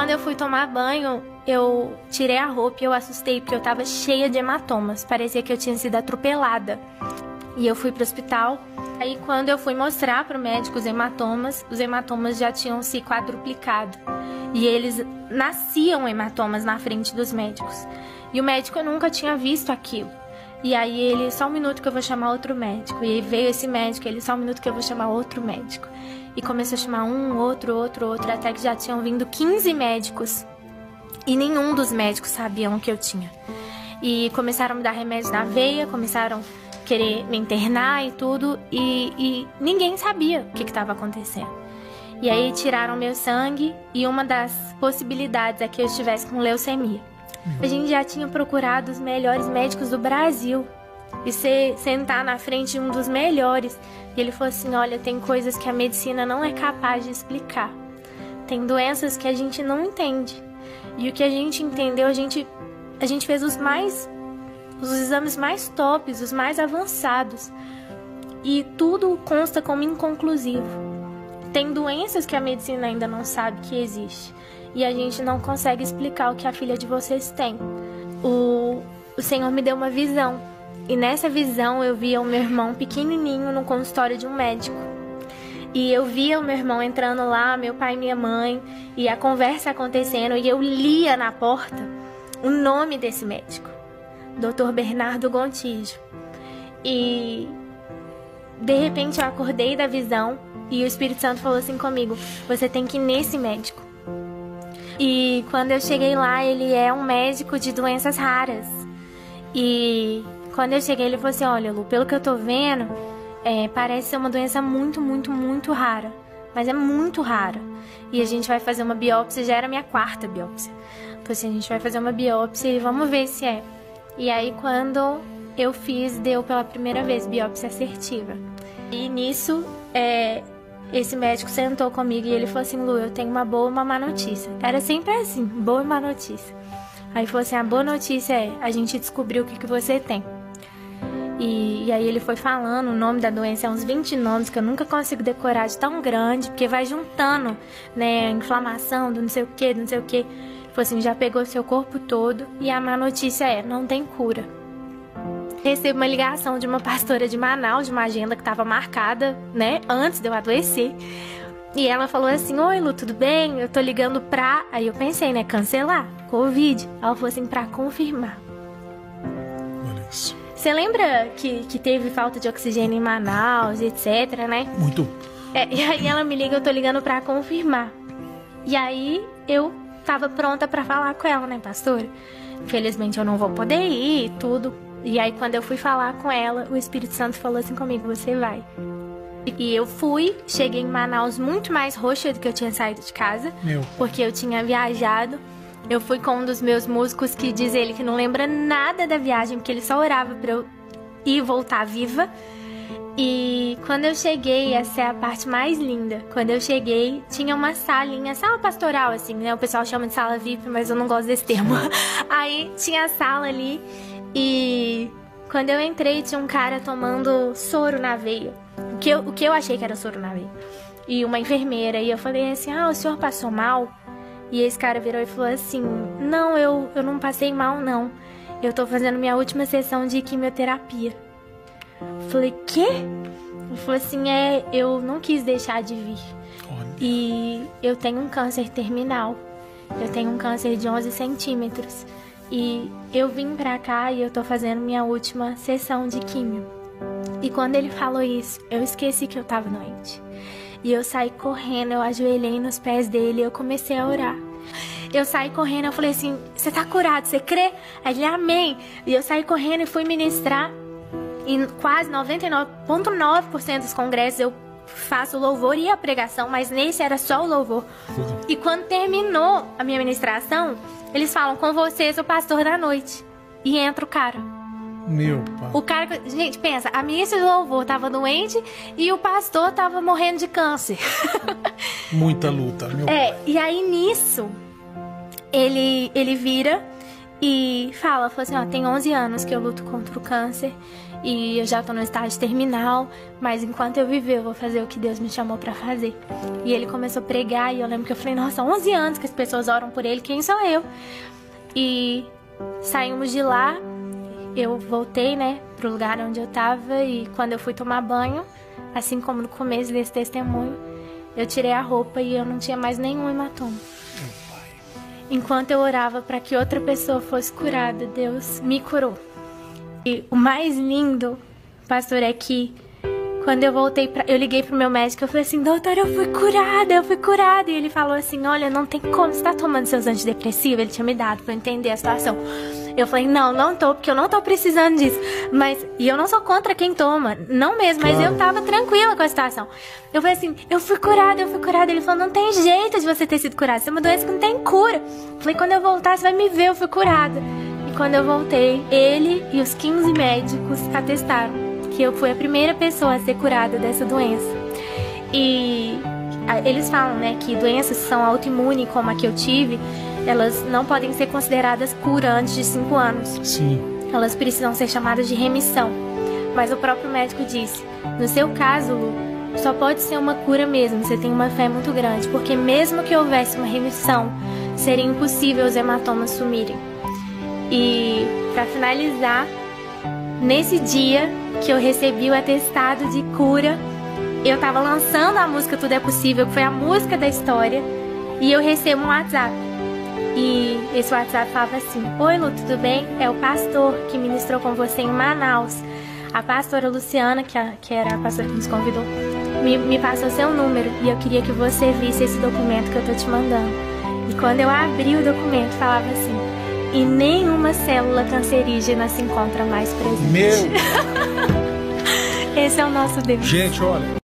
quando eu fui tomar banho, eu tirei a roupa e eu assustei, porque eu tava cheia de hematomas. Parecia que eu tinha sido atropelada. E eu fui pro hospital. Aí quando eu fui mostrar pro médico os hematomas já tinham se quadruplicado. E eles nasciam hematomas na frente dos médicos. E o médico nunca tinha visto aquilo. E aí ele, só um minuto que eu vou chamar outro médico. E aí veio esse médico, ele, só um minuto que eu vou chamar outro médico. E começou a chamar um, outro, até que já tinham vindo 15 médicos. E nenhum dos médicos sabiam o que eu tinha. E começaram a me dar remédios na veia, começaram a querer me internar e tudo. E ninguém sabia o que estava acontecendo. E aí tiraram meu sangue e uma das possibilidades é que eu estivesse com leucemia. A gente já tinha procurado os melhores médicos do Brasil. E você sentar na frente de um dos melhores. E ele falou assim, olha, tem coisas que a medicina não é capaz de explicar. Tem doenças que a gente não entende. E o que a gente entendeu, a gente fez os exames mais tops, os mais avançados. E tudo consta como inconclusivo. Tem doenças que a medicina ainda não sabe que existe. E a gente não consegue explicar o que a filha de vocês tem. O Senhor me deu uma visão. E nessa visão eu via o meu irmão pequenininho no consultório de um médico. E eu via o meu irmão entrando lá, meu pai e minha mãe, e a conversa acontecendo. E eu lia na porta o nome desse médico, Dr. Bernardo Gontijo. E de repente eu acordei da visão e o Espírito Santo falou assim comigo, você tem que ir nesse médico. E quando eu cheguei lá, ele é um médico de doenças raras. E quando eu cheguei, ele falou assim, olha, Lu, pelo que eu tô vendo, parece ser uma doença muito, muito, muito rara. Mas é muito rara. E a gente vai fazer uma biópsia, já era a minha 4ª biópsia. Então assim, a gente vai fazer uma biópsia e vamos ver se é. E aí quando eu fiz, deu pela primeira vez biópsia assertiva. E nisso, esse médico sentou comigo e ele falou assim, Lu, eu tenho uma boa e uma má notícia. Era sempre assim, boa e má notícia. Aí falou assim, a boa notícia é, a gente descobriu o que você tem. E aí ele foi falando, o nome da doença é uns 20 nomes que eu nunca consigo decorar de tão grande, porque vai juntando, né, inflamação do não sei o que, do não sei o que. Ele falou assim, já pegou o seu corpo todo e a má notícia é, não tem cura. Recebo uma ligação de uma pastora de Manaus, de uma agenda que estava marcada, né, antes de eu adoecer. E ela falou assim, oi Lu, tudo bem? Eu tô ligando pra... Aí eu pensei, né, cancelar, Covid. Ela falou assim, pra confirmar. Olha isso. Você lembra que teve falta de oxigênio em Manaus, etc, né? Muito. E aí ela me liga, eu tô ligando pra confirmar. E aí eu tava pronta pra falar com ela, né, pastora? Infelizmente eu não vou poder ir e tudo. E aí quando eu fui falar com ela, o Espírito Santo falou assim comigo, você vai. E eu fui, cheguei em Manaus muito mais roxa do que eu tinha saído de casa. Porque eu tinha viajado. Eu fui com um dos meus músicos que diz ele que não lembra nada da viagem, porque ele só orava pra eu ir e voltar viva. E quando eu cheguei, essa é a parte mais linda. Quando eu cheguei, tinha uma salinha, sala pastoral, assim, né? O pessoal chama de sala VIP, mas eu não gosto desse termo. Aí tinha a sala ali e quando eu entrei, tinha um cara tomando soro na veia. O que eu achei que era soro na veia. E uma enfermeira. E eu falei assim, o senhor passou mal? E esse cara virou e falou assim, não, eu não passei mal, não. Eu tô fazendo minha última sessão de quimioterapia. Eu falei, quê? Ele falou assim, eu não quis deixar de vir. Olha. E eu tenho um câncer terminal. Eu tenho um câncer de 11 centímetros. E eu vim pra cá e eu tô fazendo minha última sessão de quimio. E quando ele falou isso, eu esqueci que eu tava doente. E eu saí correndo, eu ajoelhei nos pés dele e eu comecei a orar. Eu saí correndo, eu falei assim, você tá curado, você crê? Aí ele, amém. E eu saí correndo e fui ministrar. Em quase 99,9% dos congressos eu faço o louvor e a pregação, mas nesse era só o louvor. E quando terminou a minha ministração, eles falam, com vocês o pastor da noite. E entra o cara. Meu pai. O cara, gente, pensa, a ministra do louvor tava doente e o pastor tava morrendo de câncer. Muita luta, meu pai. E aí nisso, ele vira e falou assim, ó, tem 11 anos que eu luto contra o câncer e eu já tô no estágio terminal, mas enquanto eu viver eu vou fazer o que Deus me chamou pra fazer. E ele começou a pregar e eu lembro que eu falei, nossa, 11 anos que as pessoas oram por ele, quem sou eu? E saímos de lá, eu voltei, né, pro lugar onde eu tava e quando eu fui tomar banho, assim como no começo desse testemunho, eu tirei a roupa e eu não tinha mais nenhum hematoma. Enquanto eu orava para que outra pessoa fosse curada, Deus me curou. E o mais lindo, pastor, é que quando eu voltei, eu liguei pro meu médico, eu falei assim, doutor, eu fui curada. E ele falou assim, olha, não tem como, você tá tomando seus antidepressivos? Ele tinha me dado pra eu entender a situação. Eu falei, não tô, porque eu não tô precisando disso. E eu não sou contra quem toma, não mesmo, mas eu tava tranquila com a situação. Eu falei assim, eu fui curada. Ele falou, não tem jeito de você ter sido curada, você é uma doença que não tem cura. Eu falei, quando eu voltar, você vai me ver, eu fui curada. E quando eu voltei, ele e os 15 médicos atestaram que eu fui a primeira pessoa a ser curada dessa doença. E eles falam, né, que doenças que são autoimunes, como a que eu tive, elas não podem ser consideradas cura antes de 5 anos. Sim. Elas precisam ser chamadas de remissão. Mas o próprio médico disse, no seu caso, Lu, só pode ser uma cura mesmo, você tem uma fé muito grande, porque mesmo que houvesse uma remissão, seria impossível os hematomas sumirem. E, para finalizar, nesse dia que eu recebi o atestado de cura, eu tava lançando a música Tudo é Possível, que foi a música da história, e eu recebo um WhatsApp. E esse WhatsApp falava assim, oi Lu, tudo bem? É o pastor que ministrou com você em Manaus. A pastora Luciana, que era a pastora que nos convidou, me passou seu número e eu queria que você visse esse documento que eu tô te mandando. E quando eu abri o documento, falava assim, e nenhuma célula cancerígena se encontra mais presente. Meu! Esse é o nosso Deus. Gente, olha...